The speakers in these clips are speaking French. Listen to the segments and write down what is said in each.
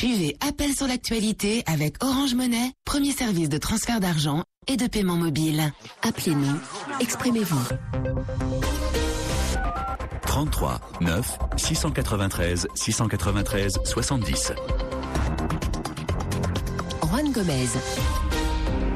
Suivez Appel sur l'actualité avec Orange Money, premier service de transfert d'argent et de paiement mobile. Appelez-nous, exprimez-vous. 33 9 693 693 70. Juan Gomez.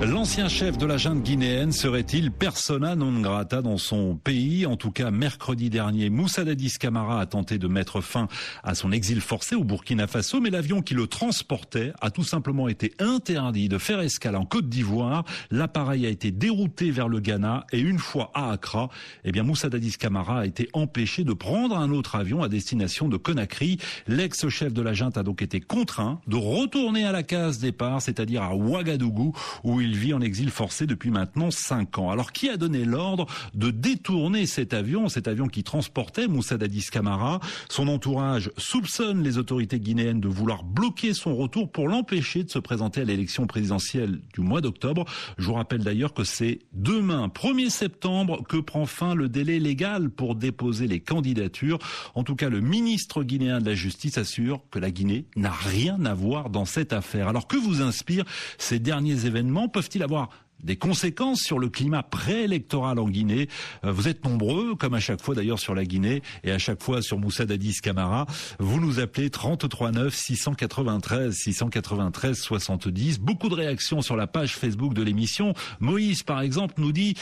L'ancien chef de la junte guinéenne serait-il persona non grata dans son pays? En tout cas, mercredi dernier, Moussa Dadis Camara a tenté de mettre fin à son exil forcé au Burkina Faso, mais l'avion qui le transportait a tout simplement été interdit de faire escale en Côte d'Ivoire. L'appareil a été dérouté vers le Ghana et une fois à Accra, Moussa Dadis Camara a été empêché de prendre un autre avion à destination de Conakry. L'ex-chef de la junte a donc été contraint de retourner à la case départ, c'est-à-dire à Ouagadougou, où il vit en exil forcé depuis maintenant 5 ans. Alors, qui a donné l'ordre de détourner cet avion qui transportait Moussa Dadis Camara? Son entourage soupçonne les autorités guinéennes de vouloir bloquer son retour pour l'empêcher de se présenter à l'élection présidentielle du mois d'octobre. Je vous rappelle d'ailleurs que c'est demain, 1er septembre, que prend fin le délai légal pour déposer les candidatures. En tout cas, le ministre guinéen de la Justice assure que la Guinée n'a rien à voir dans cette affaire. Alors, que vous inspirent ces derniers événements? Peuvent-ils avoir des conséquences sur le climat préélectoral en Guinée? Vous êtes nombreux, comme à chaque fois d'ailleurs sur la Guinée et à chaque fois sur Moussa Dadis Camara. Vous nous appelez 33 9 693 693 70. Beaucoup de réactions sur la page Facebook de l'émission. Moïse, par exemple, nous dit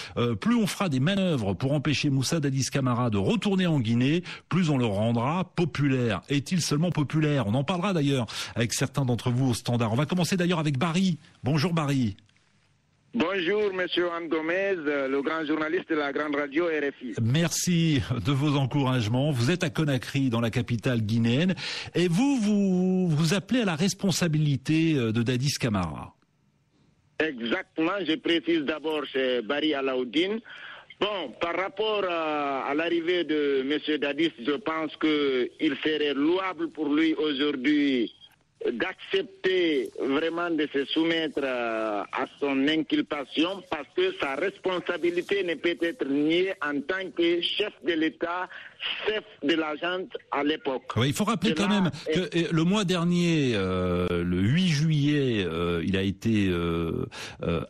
plus on fera des manœuvres pour empêcher Moussa Dadis Camara de retourner en Guinée, plus on le rendra populaire. Est-il seulement populaire? On en parlera d'ailleurs avec certains d'entre vous au standard. On va commencer d'ailleurs avec Barry. Bonjour Barry. Bonjour, monsieur Juan Gomez, le grand journaliste de la grande radio RFI. Merci de vos encouragements. Vous êtes à Conakry, dans la capitale guinéenne, et vous appelez à la responsabilité de Dadis Camara. Exactement, je précise d'abord chez Barry Alaoudine. Bon, par rapport à l'arrivée de monsieur Dadis, je pense qu'il serait louable pour lui aujourd'hui d'accepter vraiment de se soumettre à son inculpation, parce que sa responsabilité ne peut être niée en tant que chef de l'État, chef de la junte à l'époque. Oui, il faut rappeler quand même que le mois dernier, le 8 juillet, il a été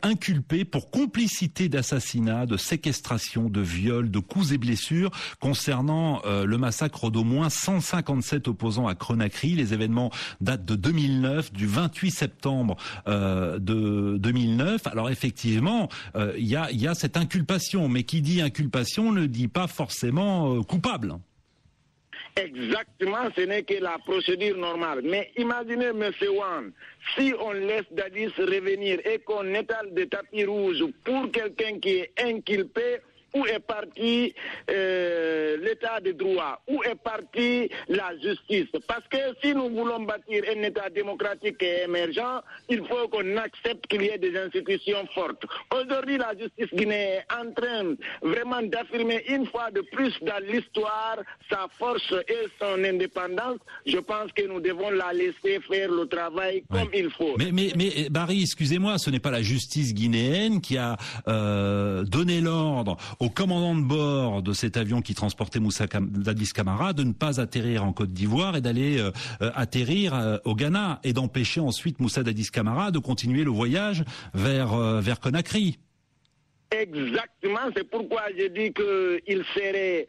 inculpé pour complicité d'assassinat, de séquestration, de viol, de coups et blessures concernant le massacre d'au moins 157 opposants à Conakry. Les événements datent de 2009, du 28 septembre de 2009. Alors effectivement, il y a cette inculpation, mais qui dit inculpation ne dit pas forcément coupable. Exactement, ce n'est que la procédure normale. Mais imaginez, M. Wan, si on laisse Dadis revenir et qu'on étale des tapis rouges pour quelqu'un qui est inculpé, où est parti l'état de droit? Où est partie la justice? Parce que si nous voulons bâtir un état démocratique et émergent, il faut qu'on accepte qu'il y ait des institutions fortes. Aujourd'hui, la justice guinéenne est en train vraiment d'affirmer une fois de plus dans l'histoire sa force et son indépendance. Je pense que nous devons la laisser faire le travail comme il faut. Mais Barry, excusez-moi, ce n'est pas la justice guinéenne qui a donné l'ordre au commandant de bord de cet avion qui transportait Moussa Dadis Camara de ne pas atterrir en Côte d'Ivoire et d'aller atterrir au Ghana et d'empêcher ensuite Moussa Dadis Camara de continuer le voyage vers Conakry. Exactement, c'est pourquoi j'ai dit qu'il serait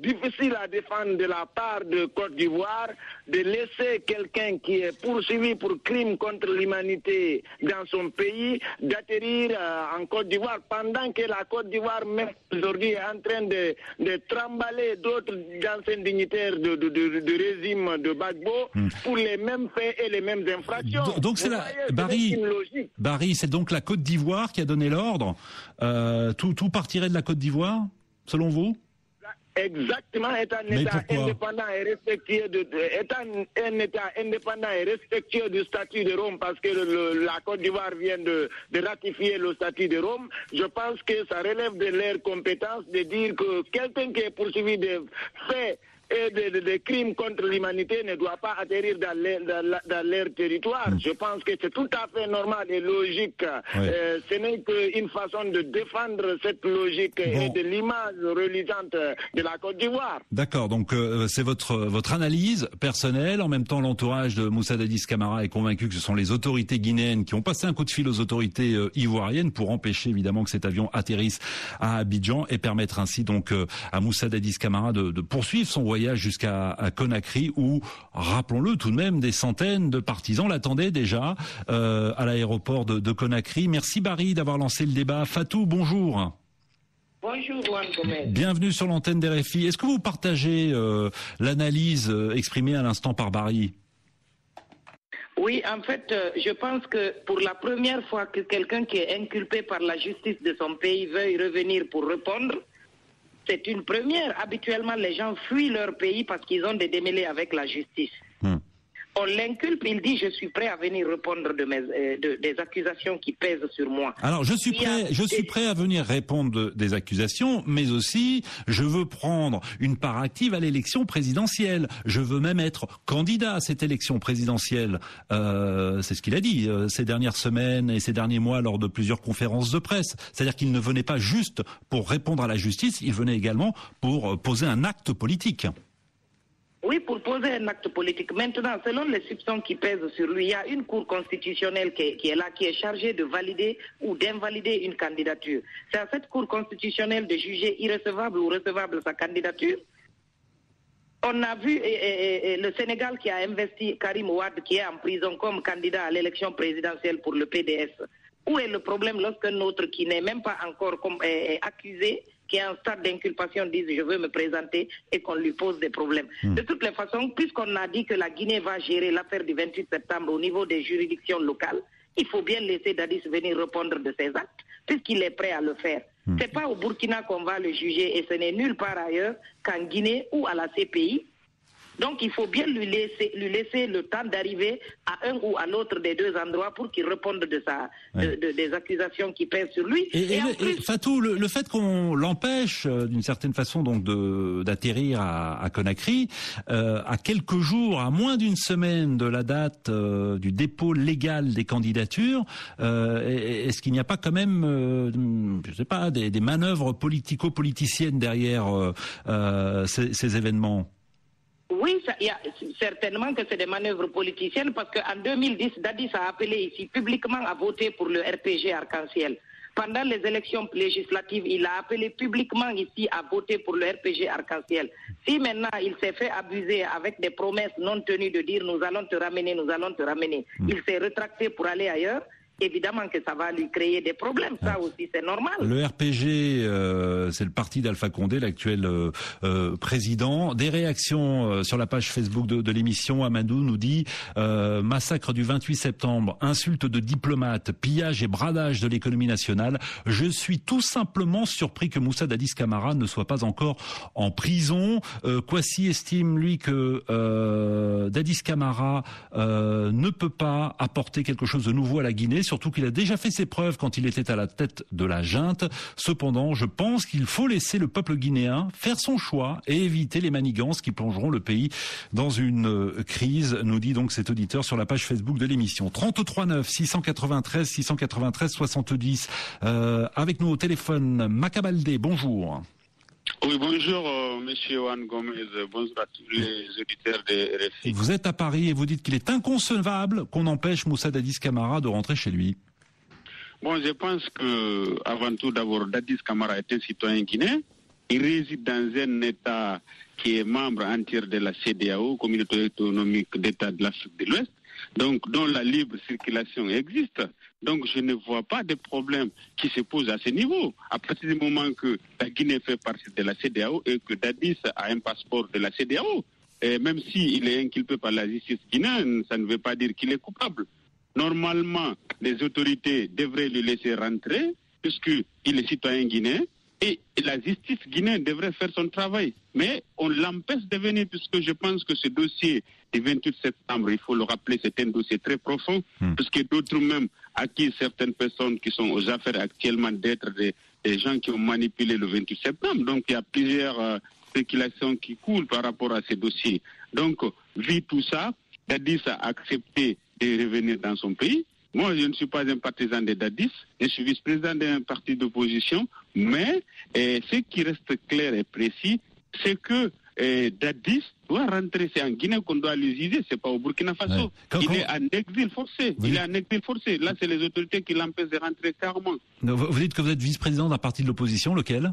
difficile à défendre de la part de Côte d'Ivoire de laisser quelqu'un qui est poursuivi pour crime contre l'humanité dans son pays d'atterrir en Côte d'Ivoire pendant que la Côte d'Ivoire même aujourd'hui est en train de trimballer d'autres anciens dignitaires du régime de Gbagbo pour les mêmes faits et les mêmes infractions. Donc c'est Barry, c'est donc la Côte d'Ivoire qui a donné l'ordre. Tout partirait de la Côte d'Ivoire, selon vous? Exactement, étant un État indépendant et respectueux du statut de Rome, parce que la Côte d'Ivoire vient de ratifier le statut de Rome. Je pense que ça relève de leur compétence de dire que quelqu'un qui est poursuivi de faits et des crimes contre l'humanité ne doivent pas atterrir dans leur territoire. Je pense que c'est tout à fait normal et logique. Ce n'est qu'une façon de défendre cette logique et de l'image reluisante de la Côte d'Ivoire. D'accord, donc c'est votre analyse personnelle. En même temps, l'entourage de Moussa Dadis Camara est convaincu que ce sont les autorités guinéennes qui ont passé un coup de fil aux autorités ivoiriennes pour empêcher évidemment que cet avion atterrisse à Abidjan et permettre ainsi donc à Moussa Dadis Camara de poursuivre son voyage jusqu'à Conakry où, rappelons-le tout de même, des centaines de partisans l'attendaient déjà à l'aéroport de Conakry. Merci Barry d'avoir lancé le débat. Fatou, bonjour. Bonjour Juan Gomez. Bienvenue sur l'antenne d'RFI. Est-ce que vous partagez l'analyse exprimée à l'instant par Barry ? Oui, en fait, je pense que pour la première fois que quelqu'un qui est inculpé par la justice de son pays veuille revenir pour répondre, c'est une première. Habituellement, les gens fuient leur pays parce qu'ils ont des démêlés avec la justice. On l'inculpe, il dit je suis prêt à venir répondre des accusations qui pèsent sur moi. Alors je suis prêt à venir répondre des accusations, mais aussi je veux prendre une part active à l'élection présidentielle. Je veux même être candidat à cette élection présidentielle. C'est ce qu'il a dit ces dernières semaines et ces derniers mois lors de plusieurs conférences de presse. C'est-à-dire qu'il ne venait pas juste pour répondre à la justice, il venait également pour poser un acte politique. Oui, pour poser un acte politique. Maintenant, selon les soupçons qui pèsent sur lui, il y a une cour constitutionnelle qui est là, qui est chargée de valider ou d'invalider une candidature. C'est à cette cour constitutionnelle de juger irrecevable ou recevable sa candidature. On a vu le Sénégal qui a investi Karim Ouad, qui est en prison comme candidat à l'élection présidentielle pour le PDS. Où est le problème lorsqu'un autre qui n'est même pas encore accusé, qui est en stade d'inculpation, dise je veux me présenter et qu'on lui pose des problèmes. De toutes les façons, puisqu'on a dit que la Guinée va gérer l'affaire du 28 septembre au niveau des juridictions locales, il faut bien laisser Dadis venir répondre de ses actes, puisqu'il est prêt à le faire. C'est pas au Burkina qu'on va le juger et ce n'est nulle part ailleurs qu'en Guinée ou à la CPI. Donc il faut bien lui laisser le temps d'arriver à un ou à l'autre des deux endroits pour qu'il réponde des accusations qui pèsent sur lui. Et Fatou, le fait qu'on l'empêche d'une certaine façon donc d'atterrir à Conakry, à quelques jours, à moins d'une semaine de la date du dépôt légal des candidatures, est-ce qu'il n'y a pas quand même, je sais pas, des manœuvres politico-politiciennes derrière ces événements? Oui, il y a certainement que c'est des manœuvres politiciennes parce qu'en 2010, Dadis a appelé ici publiquement à voter pour le RPG Arc-en-Ciel. Pendant les élections législatives, il a appelé publiquement ici à voter pour le RPG Arc-en-Ciel. Si maintenant il s'est fait abuser avec des promesses non tenues de dire nous allons te ramener, il s'est rétracté pour aller ailleurs. Évidemment que ça va lui créer des problèmes, ça aussi c'est normal. Le RPG, c'est le parti d'Alpha Condé, l'actuel président. Des réactions sur la page Facebook de l'émission. Amadou nous dit massacre du 28 septembre, insulte de diplomates, pillage et bradage de l'économie nationale. Je suis tout simplement surpris que Moussa Dadis Camara ne soit pas encore en prison. Kwasi estime lui que Dadis Camara ne peut pas apporter quelque chose de nouveau à la Guinée, surtout qu'il a déjà fait ses preuves quand il était à la tête de la junte. Cependant, je pense qu'il faut laisser le peuple guinéen faire son choix et éviter les manigances qui plongeront le pays dans une crise, nous dit donc cet auditeur sur la page Facebook de l'émission. 33 9 693 693 70. Avec nous au téléphone, Macabaldé, bonjour. Oui, bonjour, monsieur Juan Gomez. Bonjour à tous les auditeurs de RFI. Vous êtes à Paris et vous dites qu'il est inconcevable qu'on empêche Moussa Dadis Camara de rentrer chez lui. Bon, je pense que, avant tout, d'abord, Dadis Camara est un citoyen guinéen. Il réside dans un État qui est membre entier de la CEDEAO, Communauté économique d'État de l'Afrique de l'Ouest, donc dont la libre circulation existe. Donc je ne vois pas de problème qui se pose à ce niveau. À partir du moment que la Guinée fait partie de la CEDEAO et que Dadis a un passeport de la CEDEAO, et même s'il est inculpé par la justice guinéenne, ça ne veut pas dire qu'il est coupable. Normalement, les autorités devraient le laisser rentrer puisqu'il est citoyen guinéen et la justice guinéenne devrait faire son travail. Mais on l'empêche de venir puisque je pense que ce dossier du 28 septembre, il faut le rappeler, c'est un dossier très profond puisque d'autres même accusent certaines personnes qui sont aux affaires actuellement d'être des gens qui ont manipulé le 28 septembre. Donc il y a plusieurs spéculations qui coulent par rapport à ces dossiers. Donc, vu tout ça, Dadis a accepté de revenir dans son pays. Moi, je ne suis pas un partisan de Dadis, je suis vice-président d'un parti d'opposition, mais ce qui reste clair et précis, c'est que Dadis doit rentrer, c'est en Guinée qu'on doit le juger, c'est pas au Burkina Faso. Ouais. Il est en exil forcé. Là, c'est les autorités qui l'empêchent de rentrer carrément. Vous dites que vous êtes vice-président d'un parti de l'opposition, lequel ?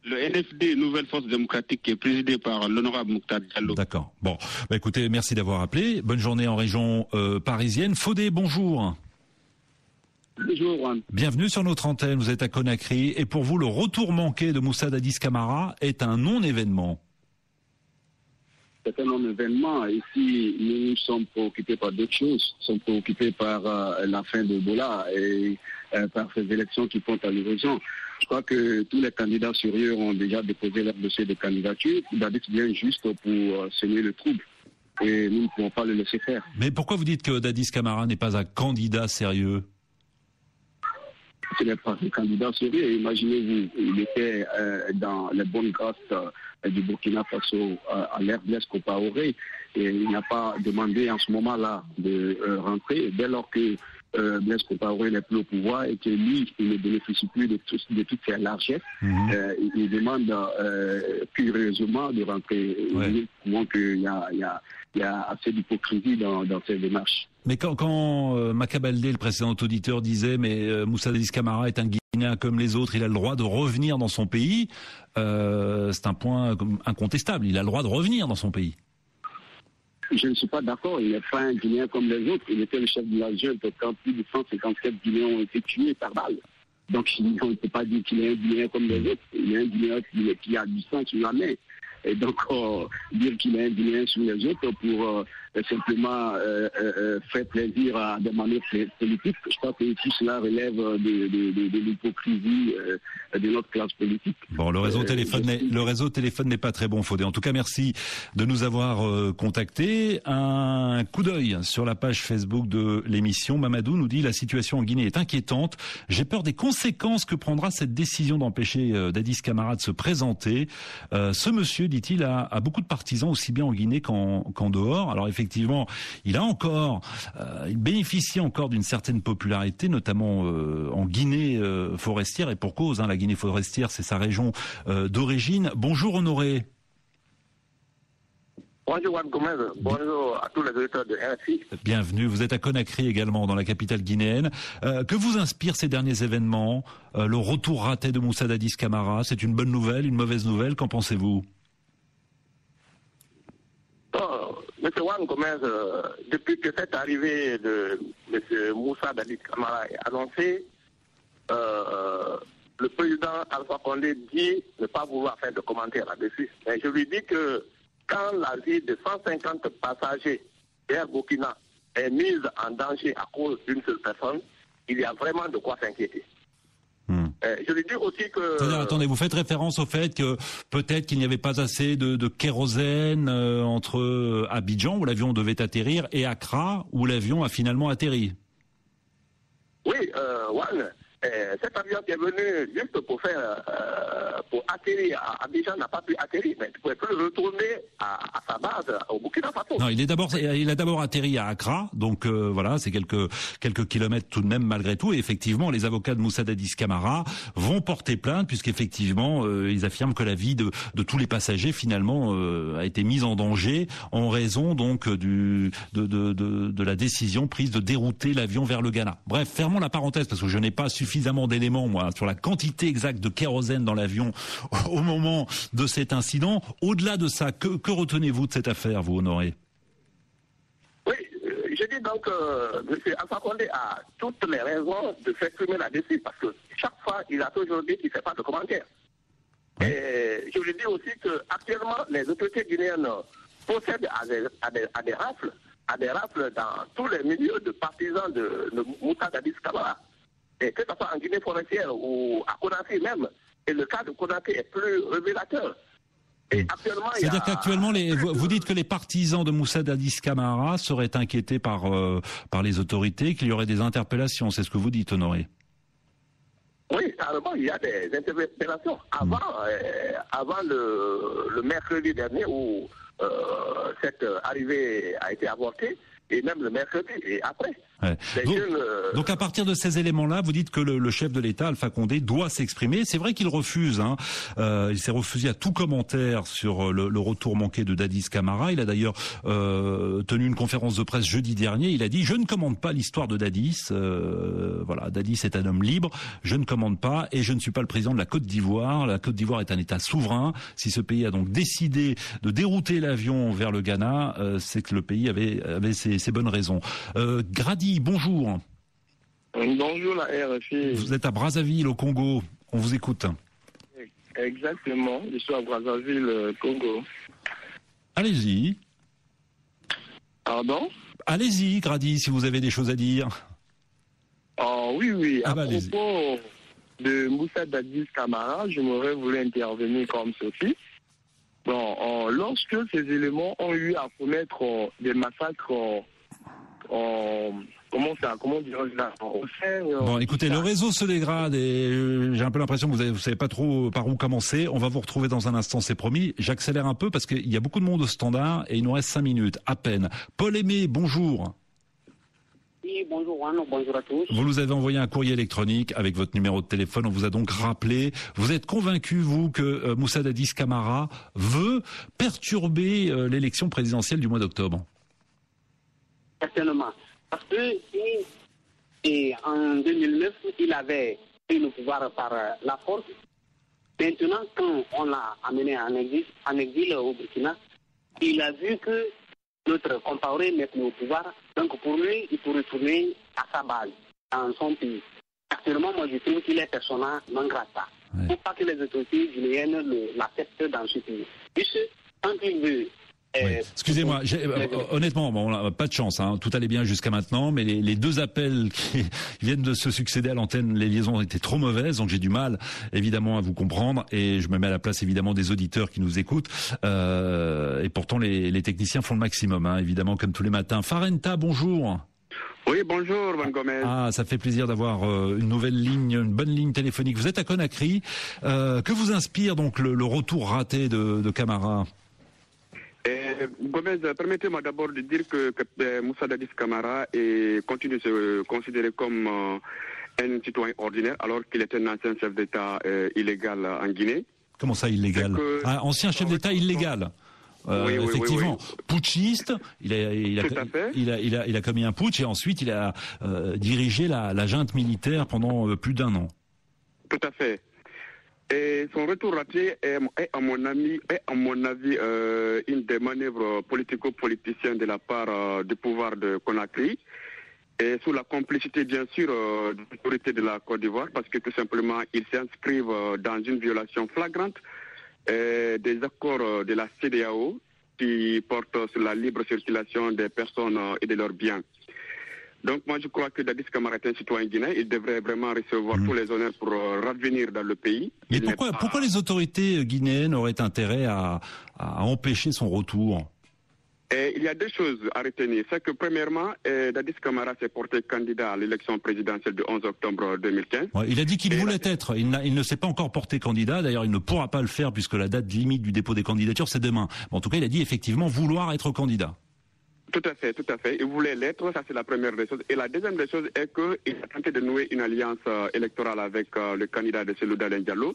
Le NFD, Nouvelle Force Démocratique, qui est présidé par l'honorable Mokhtar Diallo. D'accord. Bon, écoutez, merci d'avoir appelé. Bonne journée en région parisienne. Fodé, bonjour. Bonjour. Bienvenue sur notre antenne, vous êtes à Conakry. Et pour vous, le retour manqué de Moussa Dadis Camara est un non-événement. C'est un non-événement. Ici, nous sommes préoccupés par d'autres choses. Nous sommes préoccupés par la fin de Ebola et par ces élections qui font à l'horizon. Je crois que tous les candidats sérieux ont déjà déposé leur dossier de candidature. Dadis vient juste pour semer le trouble. Et nous ne pouvons pas le laisser faire. Mais pourquoi vous dites que Dadis Camara n'est pas un candidat sérieux ? Ce n'est pas un candidat sérieux. Imaginez-vous, il était dans les bonnes grâces du Burkina Faso à l'ère Blaise Compaoré et il n'a pas demandé en ce moment-là de rentrer dès lors que Blaise Compaoré n'est plus au pouvoir et que lui, il ne bénéficie plus de toutes ces largesses. Il demande curieusement de rentrer. Ouais. Donc il y a assez d'hypocrisie dans ces démarches. Mais quand Makabaldé, le précédent auditeur, disait mais Moussa Dadis Camara est un Guinéen comme les autres, il a le droit de revenir dans son pays, c'est un point incontestable, il a le droit de revenir dans son pays. Je ne suis pas d'accord, il n'est pas un Guinéen comme les autres, il était le chef de la junte quand plus de 154 Guinéens ont été tués par balle. Donc on ne peut pas dire qu'il est un Guinéen comme les autres, il est un Guinéen qui a du sang sur la main. Et donc, dire qu'il est un Guinéen sur les autres pour simplement faire plaisir à des manœuvres politiques, je crois que tout cela relève de l'hypocrisie de notre classe politique. Bon, le réseau téléphone n'est pas très bon, Fodé. En tout cas, merci de nous avoir contactés. Un coup d'œil sur la page Facebook de l'émission. Mamadou nous dit « La situation en Guinée est inquiétante. J'ai peur des conséquences que prendra cette décision d'empêcher Dadis Camara de se présenter. Ce monsieur, dit-il, a beaucoup de partisans aussi bien en Guinée qu'en dehors. Alors effectivement, il bénéficie encore d'une certaine popularité, notamment en Guinée forestière, et pour cause. La Guinée forestière, c'est sa région d'origine. Bonjour Honoré. Bonjour Juan Gomez, bonjour à tous les auditeurs de RFI. Bienvenue, vous êtes à Conakry également, dans la capitale guinéenne. Que vous inspirent ces derniers événements ? Le retour raté de Moussa Dadis Camara, c'est une bonne nouvelle, une mauvaise nouvelle, qu'en pensez-vous ? Monsieur Juan Gomez, depuis que cette arrivée de M. Moussa Dadis Camara est annoncée, le président Alpha Condé dit ne pas vouloir faire de commentaires là-dessus. Mais je lui dis que quand la vie de 150 passagers d'Air Burkina est mise en danger à cause d'une seule personne, il y a vraiment de quoi s'inquiéter. Je lui dis aussi que... Attendez, vous faites référence au fait que peut-être qu'il n'y avait pas assez de kérosène entre Abidjan, où l'avion devait atterrir, et Accra, où l'avion a finalement atterri. Oui, Juan, cet avion qui est venu juste pour atterrir à Abidjan n'a pas pu atterrir, mais il ne pouvait plus retourner à sa base au Burkina Faso. Non, il a d'abord atterri à Accra, donc voilà, c'est quelques kilomètres tout de même malgré tout. Et effectivement, les avocats de Moussa Dadis Camara vont porter plainte puisqu'effectivement, ils affirment que la vie de tous les passagers finalement a été mise en danger en raison donc de la décision prise de dérouter l'avion vers le Ghana. Bref, fermons la parenthèse parce que je n'ai pas suffisamment d'éléments moi sur la quantité exacte de kérosène dans l'avion au moment de cet incident. Au-delà de ça, que retenez-vous de cette affaire, vous, Honoré ? Oui, je dis donc que M. Alpha Condé a toutes les raisons de s'exprimer là-dessus, parce que chaque fois, il a toujours dit qu'il ne fait pas de commentaires. Oui. Et je lui dis aussi qu'actuellement, les autorités guinéennes procèdent à des rafles dans tous les milieux de partisans de Moussa Dadis Camara. Et que ce soit en Guinée forestière ou à Conakry même. Et le cas de Conakry est plus révélateur. Et actuellement, c'est-à-dire qu'actuellement, vous dites que les partisans de Moussa Dadis Camara seraient inquiétés par les autorités, qu'il y aurait des interpellations. C'est ce que vous dites, Honoré. Oui, carrément, il y a des interpellations. Avant le mercredi dernier où cette arrivée a été avortée, et même le mercredi et après. Ouais. Donc à partir de ces éléments-là, vous dites que le chef de l'État, Alpha Condé, doit s'exprimer. C'est vrai qu'il refuse. Il s'est refusé à tout commentaire sur le retour manqué de Dadis Camara. Il a d'ailleurs tenu une conférence de presse jeudi dernier. Il a dit « Je ne commande pas l'histoire de Dadis. Voilà, Dadis est un homme libre. Je ne commande pas et je ne suis pas le président de la Côte d'Ivoire. La Côte d'Ivoire est un État souverain. Si ce pays a donc décidé de dérouter l'avion vers le Ghana, c'est que le pays avait ses bonnes raisons. Grady, bonjour. Bonjour la RFI. Vous êtes à Brazzaville au Congo. On vous écoute. Exactement, je suis à Brazzaville, Congo. Allez-y. Pardon? Allez-y, Grady, si vous avez des choses à dire. Oh, oui. À propos de Moussa Dadis Camara, je m'aurais voulu intervenir comme ceci. Bon, lorsque ces éléments ont eu à commettre des massacres Bon, écoutez, le réseau se dégrade et j'ai un peu l'impression que vous savez pas trop par où commencer. On va vous retrouver dans un instant, c'est promis. J'accélère un peu parce qu'il y a beaucoup de monde au standard et il nous reste 5 minutes, à peine. Paul Aimé, bonjour. Oui, bonjour Juan, bonjour à tous. Vous nous avez envoyé un courrier électronique avec votre numéro de téléphone, on vous a donc rappelé. Vous êtes convaincu, vous, que Moussa Dadis Camara veut perturber l'élection présidentielle du mois d'octobre? Certainement. Parce que en 2009, il avait pris le pouvoir par la force. Maintenant, quand on l'a amené en exil au Burkina, il a vu que notre comparé n'est plus au pouvoir. Donc pour lui, il faut retourner à sa base, dans son pays. Actuellement, moi je trouve qu'il est persona non grata. Il ne faut pas que les autorités guinéennes l'acceptent dans ce pays. Puisque quand il veut... Oui. Excusez-moi, honnêtement, bon, on n'a pas de chance, tout allait bien jusqu'à maintenant, mais les deux appels qui viennent de se succéder à l'antenne, les liaisons étaient trop mauvaises, donc j'ai du mal évidemment à vous comprendre, et je me mets à la place évidemment des auditeurs qui nous écoutent, et pourtant les techniciens font le maximum, évidemment, comme tous les matins. Farenta, bonjour. Oui, bonjour, Van Gomez. Ah, ça fait plaisir d'avoir une nouvelle ligne, une bonne ligne téléphonique. Vous êtes à Conakry. Que vous inspire donc le retour raté de Camara? Gomez, permettez-moi d'abord de dire que Moussa Dadis Camara continue de se considérer comme un citoyen ordinaire alors qu'il est un ancien chef d'État illégal en Guinée. Comment ça, illégal? Ancien chef d'État illégal. Oui, effectivement, putschiste, il a commis un putsch et ensuite il a dirigé la junte militaire pendant plus d'1 an. Tout à fait. Et son retour raté est à mon avis, une des manœuvres politico-politiciennes de la part du pouvoir de Conakry, et sous la complicité bien sûr de l'autorité de la Côte d'Ivoire, parce que tout simplement ils s'inscrivent dans une violation flagrante des accords de la CEDEAO qui portent sur la libre circulation des personnes et de leurs biens. Donc moi je crois que Dadis Camara est un citoyen guinéen, il devrait vraiment recevoir tous les honneurs pour revenir dans le pays. Mais pourquoi les autorités guinéennes auraient intérêt à empêcher son retour? Il y a deux choses à retenir. C'est que premièrement, Dadis Camara s'est porté candidat à l'élection présidentielle du 11 octobre 2015. Ouais, il a dit qu'il voulait être. Il ne s'est pas encore porté candidat. D'ailleurs, il ne pourra pas le faire puisque la date limite du dépôt des candidatures, c'est demain. Mais en tout cas, il a dit effectivement vouloir être candidat. Tout à fait. Il voulait l'être, ça c'est la première des choses. Et la deuxième des choses est qu'il a tenté de nouer une alliance électorale avec le candidat de Cellou Dalein Diallo,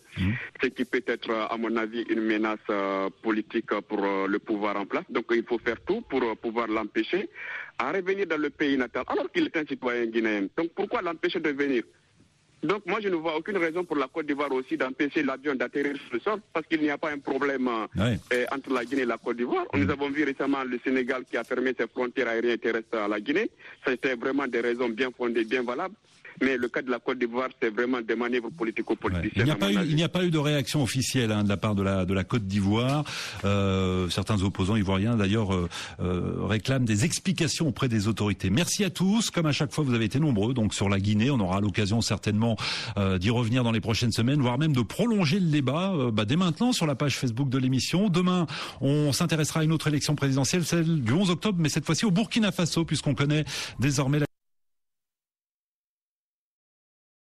ce qui peut être, à mon avis, une menace politique pour le pouvoir en place. Donc il faut faire tout pour pouvoir l'empêcher à revenir dans le pays natal, alors qu'il est un citoyen guinéen. Donc pourquoi l'empêcher de venir? Donc moi je ne vois aucune raison pour la Côte d'Ivoire aussi d'empêcher l'avion d'atterrir sur le sol, parce qu'il n'y a pas un problème entre la Guinée et la Côte d'Ivoire. Nous avons vu récemment le Sénégal qui a fermé ses frontières aériennes et terrestres à la Guinée. C'était vraiment des raisons bien fondées, bien valables. Mais le cas de la Côte d'Ivoire, c'est vraiment des manœuvres politico-politiciennes. Il n'y a pas eu de réaction officielle de la part de la Côte d'Ivoire. Certains opposants ivoiriens, d'ailleurs, réclament des explications auprès des autorités. Merci à tous. Comme à chaque fois, vous avez été nombreux. Donc sur la Guinée, on aura l'occasion certainement d'y revenir dans les prochaines semaines, voire même de prolonger le débat dès maintenant sur la page Facebook de l'émission. Demain, on s'intéressera à une autre élection présidentielle, celle du 11 octobre, mais cette fois-ci au Burkina Faso, puisqu'on connaît désormais